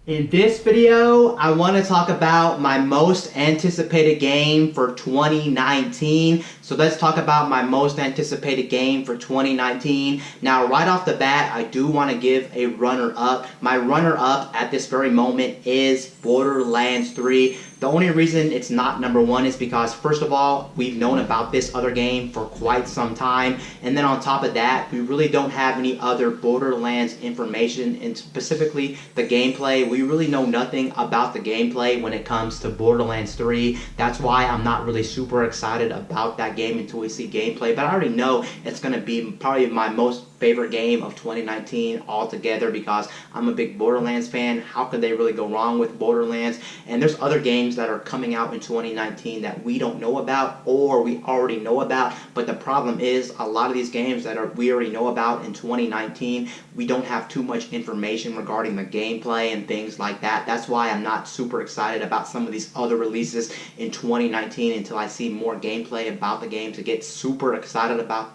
In this video, I want to talk about my most anticipated game for 2019. So let's talk about my most anticipated game for 2019. Now, right off the bat, I do want to give a runner-up. My runner-up at this very moment is Borderlands 3. The only reason it's not number one is because, first of all, we've known about this other game for quite some time. And then on top of that, we really don't have any other Borderlands information, and specifically the gameplay. We really know nothing about the gameplay when it comes to Borderlands 3. That's why I'm not really super excited about that game until we see gameplay. But I already know it's going to be probably my most favorite game of 2019 altogether because I'm a big Borderlands fan. How could they really go wrong with Borderlands? And there's other games that are coming out in 2019 that we don't know about or we already know about. But the problem is a lot of these games that we already know about in 2019, we don't have too much information regarding the gameplay and things like that. That's why I'm not super excited about some of these other releases in 2019 until I see more gameplay about the game to get super excited about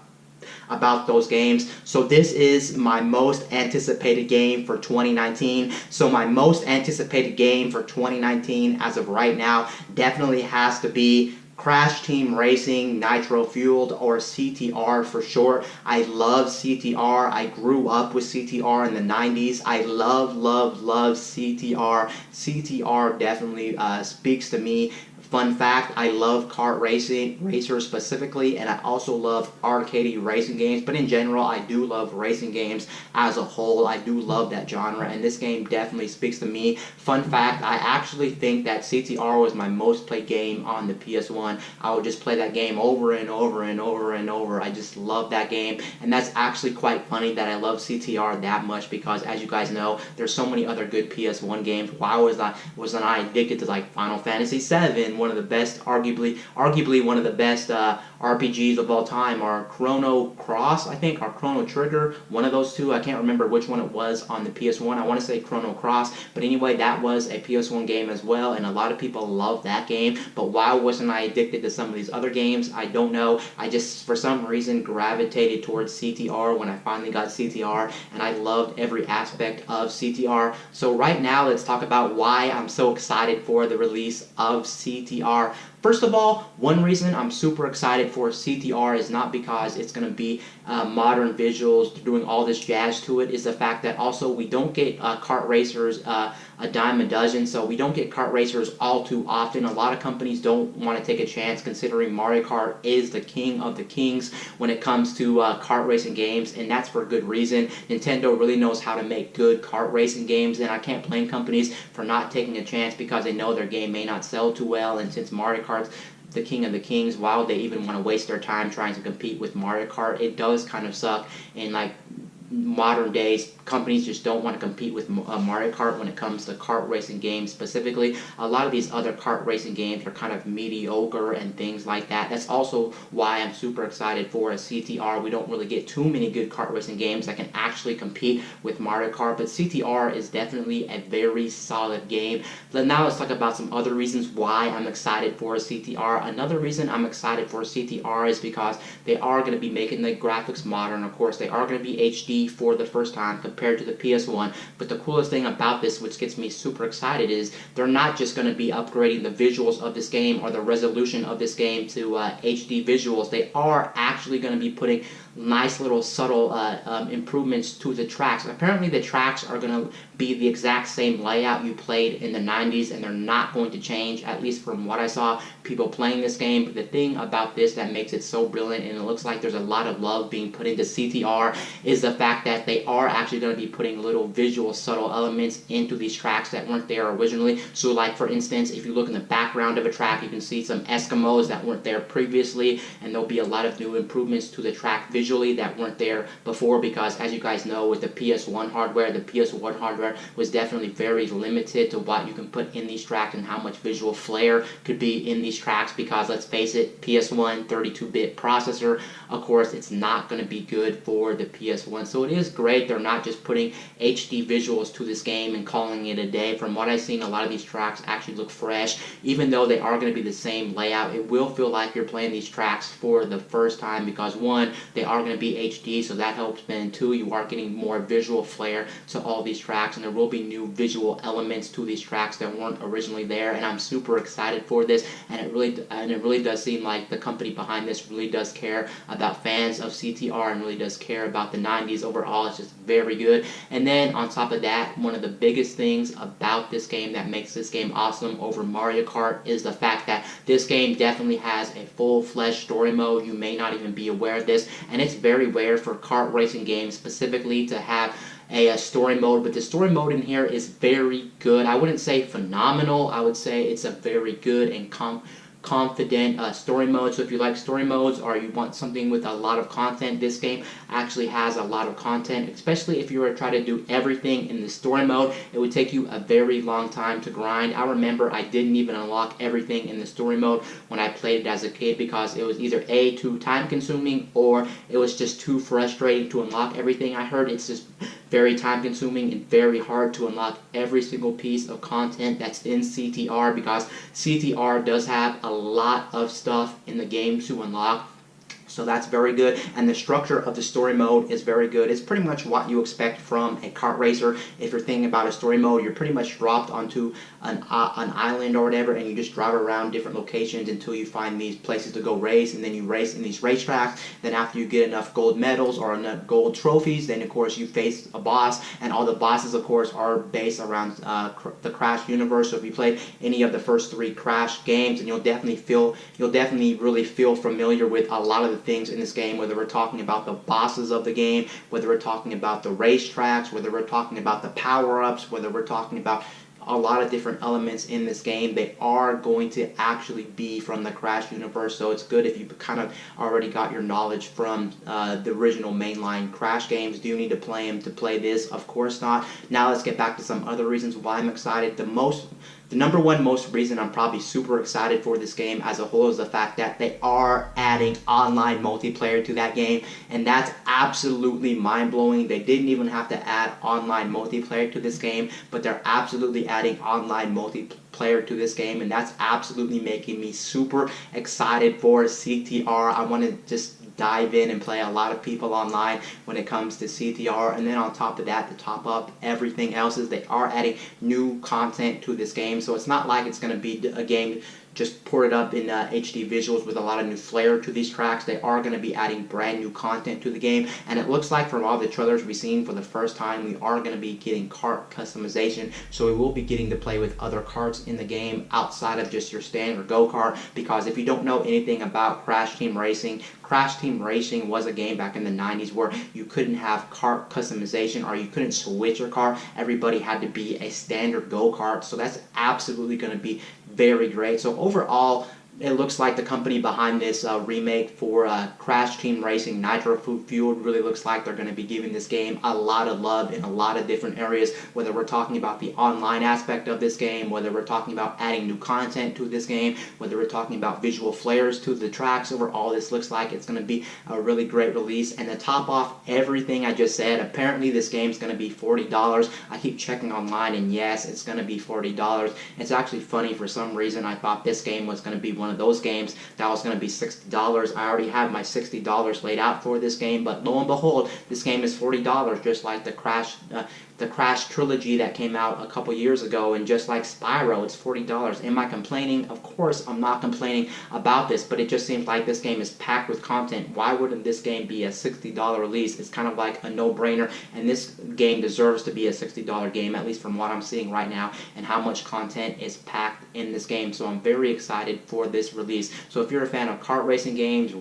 those games. So this is my most anticipated game for 2019. So my most anticipated game for 2019 as of right now definitely has to be Crash Team Racing Nitro Fueled, or CTR for short. I love CTR. I grew up with CTR in the 90s. I love CTR. CTR definitely speaks to me. Fun fact, I love kart racers specifically, and I also love arcade racing games, but in general, I do love racing games as a whole. I do love that genre, and this game definitely speaks to me. Fun fact, I actually think that CTR was my most played game on the PS1. I would just play that game over and over and over and over. I just love that game, and that's actually quite funny that I love CTR that much because, as you guys know, there's so many other good PS1 games. Why wasn't I addicted to like Final Fantasy VII? One of the best, arguably one of the best RPGs of all time, or Chrono Cross, I think, or Chrono Trigger, one of those two. I can't remember which one it was on the PS1. I want to say Chrono Cross, but anyway, that was a PS1 game as well, and a lot of people love that game. But why wasn't I addicted to some of these other games? I don't know. I just, for some reason, gravitated towards CTR when I finally got CTR, and I loved every aspect of CTR. So right now, let's talk about why I'm so excited for the release of CTR. First of all, one reason I'm super excited for CTR is not because it's going to be modern visuals doing all this jazz to it, is the fact that also we don't get kart racers a dime a dozen, so we don't get kart racers all too often. A lot of companies don't want to take a chance considering Mario Kart is the king of the kings when it comes to kart racing games, and that's for good reason. Nintendo really knows how to make good kart racing games, and I can't blame companies for not taking a chance because they know their game may not sell too well, and since Mario Kart's the king of the kings, why would they even want to waste their time trying to compete with Mario Kart? It does kind of suck, and like modern days, companies just don't want to compete with Mario Kart when it comes to kart racing games specifically. A lot of these other kart racing games are kind of mediocre and things like that. That's also why I'm super excited for a CTR. We don't really get too many good kart racing games that can actually compete with Mario Kart, but CTR is definitely a very solid game. But now let's talk about some other reasons why I'm excited for a CTR. Another reason I'm excited for a CTR is because they are going to be making the graphics modern. Of course, they are going to be HD for the first time compared to the PS1, but the coolest thing about this, which gets me super excited, is they're not just going to be upgrading the visuals of this game or the resolution of this game to HD visuals. They are actually going to be putting nice little subtle improvements to the tracks. Apparently the tracks are going to be the exact same layout you played in the 90s, and they're not going to change, at least from what I saw people playing this game. But the thing about this that makes it so brilliant, and it looks like there's a lot of love being put into CTR, is the fact that they are actually going to be putting little visual subtle elements into these tracks that weren't there originally. So like for instance, if you look in the background of a track, you can see some Eskimos that weren't there previously, and there'll be a lot of new improvements to the track visually that weren't there before, because as you guys know, with the PS1 hardware, the PS1 hardware was definitely very limited to what you can put in these tracks and how much visual flair could be in these tracks, because let's face it, PS1 32-bit processor, of course it's not going to be good for the PS1. So So it is great they're not just putting HD visuals to this game and calling it a day. From what I've seen, a lot of these tracks actually look fresh. Even though they are going to be the same layout, it will feel like you're playing these tracks for the first time because, one, they are going to be HD, so that helps, and two, you are getting more visual flair to all these tracks, and there will be new visual elements to these tracks that weren't originally there, and I'm super excited for this, and it really does seem like the company behind this really does care about fans of CTR and really does care about the 90s overall. It's just very good. And then on top of that, one of the biggest things about this game that makes this game awesome over Mario Kart is the fact that this game definitely has a full-fledged story mode. You may not even be aware of this, and it's very rare for kart racing games specifically to have a story mode, but the story mode in here is very good. I wouldn't say phenomenal. I would say it's a very good and confident story mode. So if you like story modes or you want something with a lot of content, this game actually has a lot of content, especially if you were to try to do everything in the story mode. It would take you a very long time to grind. I remember I didn't even unlock everything in the story mode when I played it as a kid because it was either A, too time consuming, or it was just too frustrating to unlock everything. I heard it's just very time consuming and very hard to unlock every single piece of content that's in CTR because CTR does have a lot of stuff in the game to unlock. So that's very good, and the structure of the story mode is very good. It's pretty much what you expect from a kart racer. If you're thinking about a story mode, you're pretty much dropped onto an island or whatever, and you just drive around different locations until you find these places to go race, and then you race in these racetracks. Then after you get enough gold medals or enough gold trophies, then of course you face a boss, and all the bosses of course are based around the Crash universe. So if you played any of the first 3 Crash games, and you'll definitely really feel familiar with a lot of the things in this game, whether we're talking about the bosses of the game, whether we're talking about the racetracks, whether we're talking about the power-ups, whether we're talking about a lot of different elements in this game. They are going to actually be from the Crash universe, so it's good if you kind of already got your knowledge from the original mainline Crash games. Do you need to play them to play this? Of course not. Now let's get back to some other reasons why I'm excited. The number one most reason I'm probably super excited for this game as a whole is the fact that they are adding online multiplayer to that game, and that's absolutely mind-blowing. They didn't even have to add online multiplayer to this game, but they're absolutely adding online multiplayer to this game, and that's absolutely making me super excited for CTR. I want to just dive in and play a lot of people online when it comes to CTR, and then on top of that, to top up everything else, is they are adding new content to this game. So it's not like it's going to be a game just ported up in HD visuals with a lot of new flair to these tracks. They are going to be adding brand new content to the game, and it looks like from all the trailers we've seen for the first time, we are going to be getting kart customization, so we will be getting to play with other karts in the game outside of just your standard go-kart, because if you don't know anything about Crash Team Racing was a game back in the 90s where you couldn't have kart customization or you couldn't switch your car. Everybody had to be a standard go-kart, so that's absolutely going to be very great. So overall, it looks like the company behind this remake for Crash Team Racing Nitro Fueled really looks like they're going to be giving this game a lot of love in a lot of different areas, whether we're talking about the online aspect of this game, whether we're talking about adding new content to this game, whether we're talking about visual flares to the tracks. Overall, this looks like it's going to be a really great release. And to top off everything I just said, apparently this game's going to be $40. I keep checking online, and yes, it's going to be $40. It's actually funny, for some reason I thought this game was going to be one of those games that was going to be $60. I already have my $60 laid out for this game, but lo and behold, this game is $40, just like the Crash trilogy that came out a couple years ago, and just like Spyro, it's $40. Am I complaining? Of course I'm not complaining about this, but it just seems like this game is packed with content. Why wouldn't this game be a $60 release? It's kind of like a no-brainer, and this game deserves to be a $60 game, at least from what I'm seeing right now, and how much content is packed in this game. So I'm very excited for this release. So if you're a fan of kart racing games,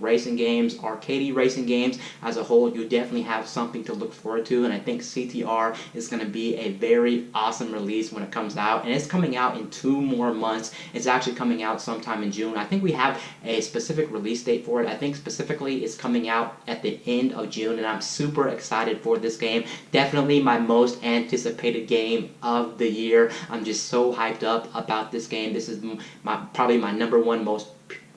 arcade racing games as a whole, you definitely have something to look forward to, and I think CTR is going to be a very awesome release when it comes out, and it's coming out in 2 more months. It's actually coming out sometime in June. I think we have a specific release date for it. I think specifically it's coming out at the end of June, and I'm super excited for this game. Definitely my most anticipated game of the year. I'm just so hyped up about this game. This is probably my number one most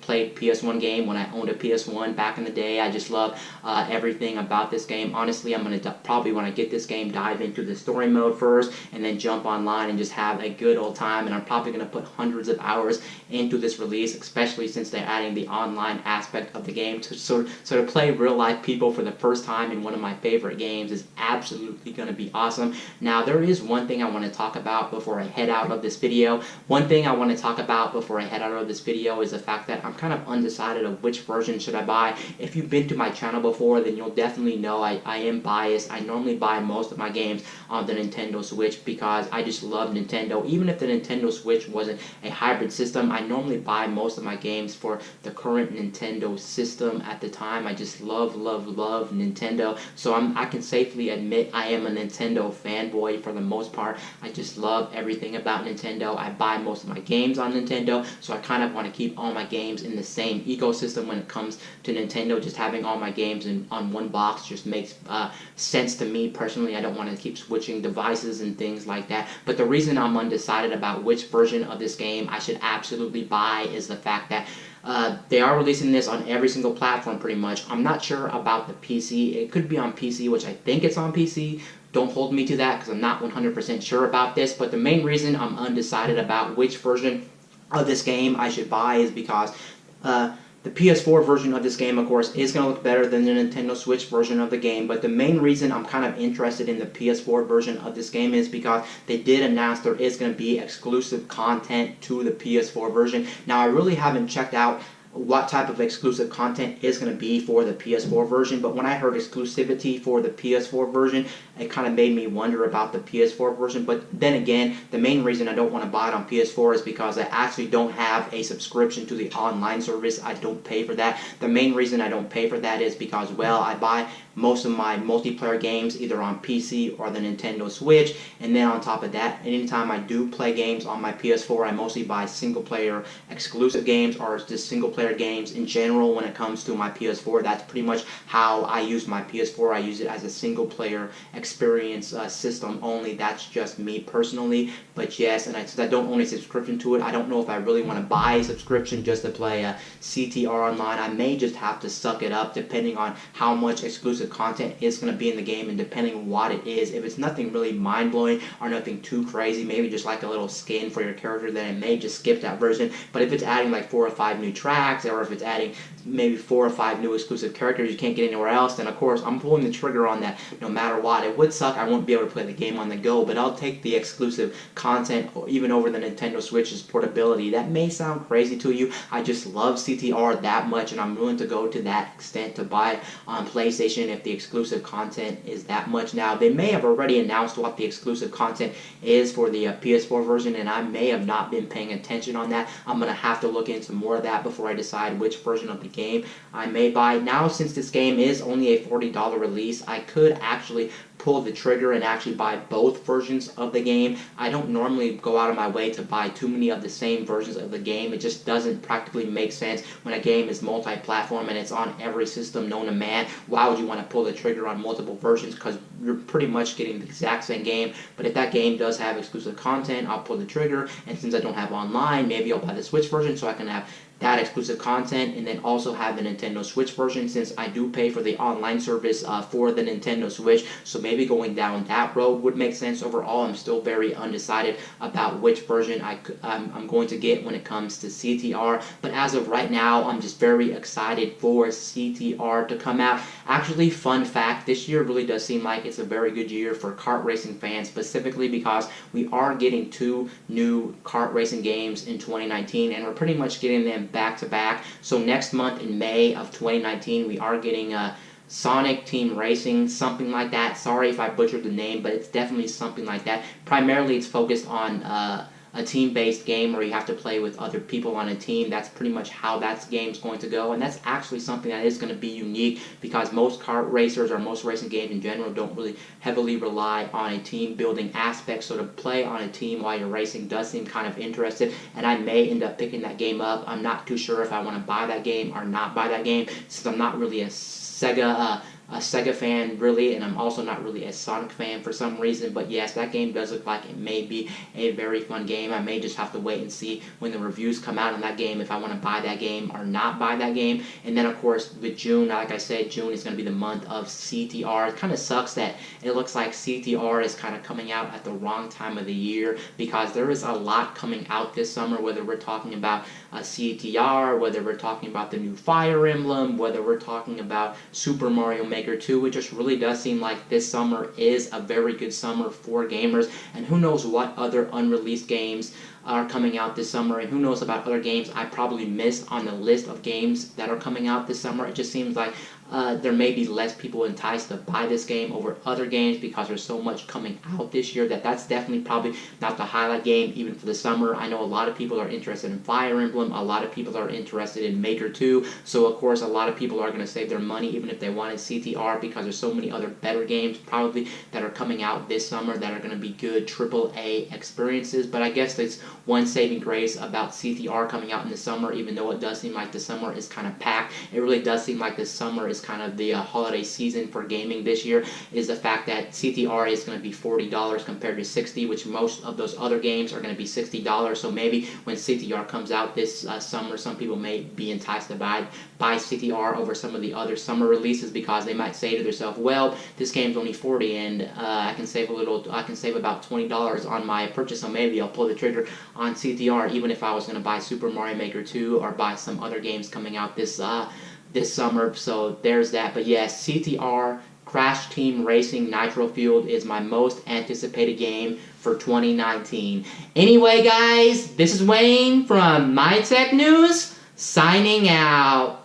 played PS1 game when I owned a PS1 back in the day. I just love everything about this game. Honestly, I'm going to probably, when I get this game, dive into the story mode first and then jump online and just have a good old time. And I'm probably going to put hundreds of hours into this release, especially since they're adding the online aspect of the game. So to play real life people for the first time in one of my favorite games is absolutely going to be awesome. Now, there is one thing I want to talk about before I head out of this video. One thing I want to talk about before I head out of this video is the fact that I'm kind of undecided of which version should I buy. If you've been to my channel before, then you'll definitely know I am biased. I normally buy most of my games on the Nintendo Switch because I just love Nintendo. Even if the Nintendo Switch wasn't a hybrid system, I normally buy most of my games for the current Nintendo system at the time. I just love Nintendo. So I can safely admit I am a Nintendo fanboy for the most part. I just love everything about Nintendo. I buy most of my games on Nintendo, so I kind of want to keep all my games in the same ecosystem when it comes to Nintendo. Just having all my games on one box just makes sense to me personally. I don't want to keep switching devices and things like that. But the reason I'm undecided about which version of this game I should absolutely buy is the fact that they are releasing this on every single platform pretty much. I'm not sure about the PC. It could be on PC, which I think it's on PC. Don't hold me to that because I'm not 100% sure about this. But the main reason I'm undecided about which version of this game I should buy is because the PS4 version of this game, of course, is going to look better than the Nintendo Switch version of the game. But the main reason I'm kind of interested in the PS4 version of this game is because they did announce there is going to be exclusive content to the PS4 version. Now, I really haven't checked out what type of exclusive content is going to be for the PS4 version, but when I heard exclusivity for the PS4 version, it kind of made me wonder about the PS4 version. But then again, the main reason I don't want to buy it on PS4 is because I actually don't have a subscription to the online service. I don't pay for that. The main reason I don't pay for that is because, well, I buy most of my multiplayer games either on PC or the Nintendo Switch, and then on top of that, anytime I do play games on my PS4, I mostly buy single player exclusive games or just single player games in general when it comes to my PS4. That's pretty much how I use my PS4. I use it as a single player experience system only. That's just me personally. But yes, and since I don't own a subscription to it, I don't know if I really want to buy a subscription just to play CTR Online. I may just have to suck it up depending on how much exclusive content is going to be in the game and depending on what it is. If it's nothing really mind-blowing or nothing too crazy, maybe just like a little skin for your character, then I may just skip that version. But if it's adding like 4 or 5 new tracks, or if it's adding maybe 4 or 5 new exclusive characters you can't get anywhere else, then of course I'm pulling the trigger on that no matter what. It would suck I won't be able to play the game on the go, but I'll take the exclusive content even over the Nintendo Switch's portability. That may sound crazy to you. I just love CTR that much, and I'm willing to go to that extent to buy it on PlayStation if the exclusive content is that much. Now, they may have already announced what the exclusive content is for the PS4 version, and I may have not been paying attention on that. I'm going to have to look into more of that before I decide which version of the game I may buy. Now, since this game is only a $40 release, I could actually pull the trigger and actually buy both versions of the game. I don't normally go out of my way to buy too many of the same versions of the game. It just doesn't practically make sense when a game is multi-platform and it's on every system known to man. Why would you want to pull the trigger on multiple versions? Because you're pretty much getting the exact same game. But if that game does have exclusive content, I'll pull the trigger. And since I don't have online, maybe I'll buy the Switch version so I can have that exclusive content and then also have the Nintendo Switch version, since I do pay for the online service for the Nintendo Switch. So maybe going down that road would make sense. Overall, I'm still very undecided about which version I'm going to get when it comes to CTR. But as of right now, I'm just very excited for CTR to come out. Actually, fun fact, this year really does seem like it's a very good year for kart racing fans, specifically because we are getting 2 new kart racing games in 2019, and we're pretty much getting them back to back. So next month in May of 2019, we are getting Sonic Team Racing, something like that. Sorry if I butchered the name, but it's definitely something like that. Primarily, it's focused on a team-based game where you have to play with other people on a team. That's pretty much how that game's going to go, and that's actually something that is going to be unique because most kart racers or most racing games in general don't really heavily rely on a team-building aspect. So to play on a team while you're racing does seem kind of interesting, and I may end up picking that game up. I'm not too sure if I want to buy that game or not buy that game, since I'm not really a Sega a Sega fan really, and I'm also not really a Sonic fan for some reason. But yes, that game does look like it may be a very fun game. I may just have to wait and see when the reviews come out on that game if I want to buy that game or not buy that game. And then of course with June, like I said, June is going to be the month of CTR. It kind of sucks that it looks like CTR is kind of coming out at the wrong time of the year, because there is a lot coming out this summer, whether we're talking about CTR, whether we're talking about the new Fire Emblem, whether we're talking about Super Mario Maker 2. It just really does seem like this summer is a very good summer for gamers, and who knows what other unreleased games are coming out this summer, and who knows about other games I probably missed on the list of games that are coming out this summer. It just seems like there may be less people enticed to buy this game over other games because there's so much coming out this year that's definitely probably not the highlight game even for the summer. I know a lot of people are interested in Fire Emblem, a lot of people are interested in Maker 2, so of course a lot of people are going to save their money even if they wanted CTR, because there's so many other better games probably that are coming out this summer that are going to be good AAA experiences. But I guess that's one saving grace about CTR coming out in the summer, even though it does seem like the summer is kind of packed. It really does seem like the summer is kind of the holiday season for gaming this year, is the fact that CTR is going to be $40 compared to $60, which most of those other games are going to be $60. So maybe when CTR comes out this summer, some people may be enticed to buy CTR over some of the other summer releases, because they might say to themselves, well, this game's only $40 and I can save about $20 on my purchase, so maybe I'll pull the trigger on CTR even if I was going to buy Super Mario Maker 2 or buy some other games coming out this summer. So there's that. But yes, CTR Crash Team Racing Nitro Fueled is my most anticipated game for 2019. Anyway, guys, this is Wayne from My Tech News, signing out.